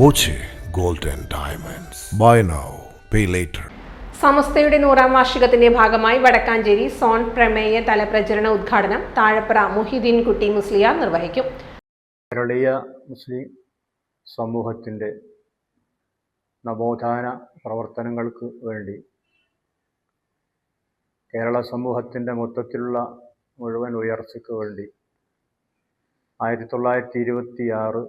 Boche gold and diamonds. Buy now pay later. സമസ്തയുടെ 100ാം വാർഷികത്തിന്റെ ഭാഗമായി Vadakkanchery zone പ്രമേയ തല പ്രചരണ ഉദ്ഘാടനം താഴപ്ര മുഹിദ്ദീൻ കുട്ടി മുസ്ലിയാർ നിർവഹിക്കും. കേരളീയ മുസ്ലിം സമൂഹത്തിൻ്റെ നവോത്ഥാന പ്രവർത്തനങ്ങൾക്ക് വേണ്ടി കേരള സമൂഹത്തിൻ്റെ മൊത്തത്തിലുള്ള മുഴുവൻ ഉയർച്ചയ്ക്ക് വേണ്ടി 1926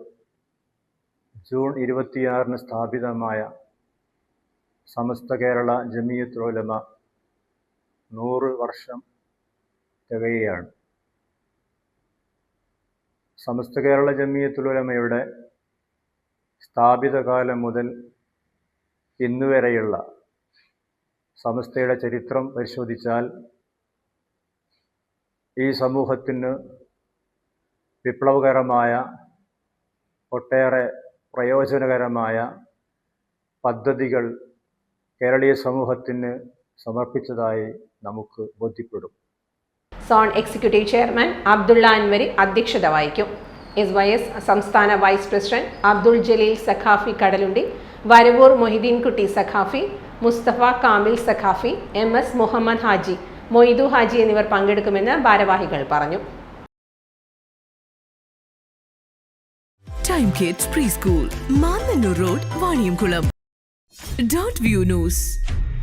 ജൂൺ 26 സ്ഥാപിതമായ സമസ്ത കേരള ജമിയത്തുൽ ഉലമ 100 വർഷം തികയുകയാണ്. സമസ്ത കേരള ജമിയത്തുൽ ഉലമയുടെ സ്ഥാപിത കാലം മുതൽ ഇന്നുവരെയുള്ള സമസ്തയുടെ ചരിത്രം പരിശോധിച്ചാൽ ഈ സമൂഹത്തിന് വിപ്ലവകരമായ ഒട്ടേറെ പ്രയോജനകരമായ പദ്ധതികൾ കേരളീയ സമൂഹത്തിന് സമർപ്പിച്ചതായി നമുക്ക് ബോധ്യപ്പെടും. Zone executive chairman Abdullah Anvari അധ്യക്ഷത വഹിക്കും. SYS സംസ്ഥാന vice president Abdul Jaleel Saqafi Kadalundi, Varavoor Mohiddeen Kutty Saqafi, Mustafa Kamil Saqafi, MS Muhammad Haji, Moidu Haji എന്നിവർ പങ്കെടുക്കുമെന്ന് ഭാരവാഹികൾ പറഞ്ഞു. Time kids pre school, Mannannur road, Vaniyamkulam. Dot view news.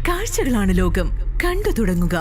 കാഴ്ചകളാണ് ലോകം, കണ്ടു തുടങ്ങുക.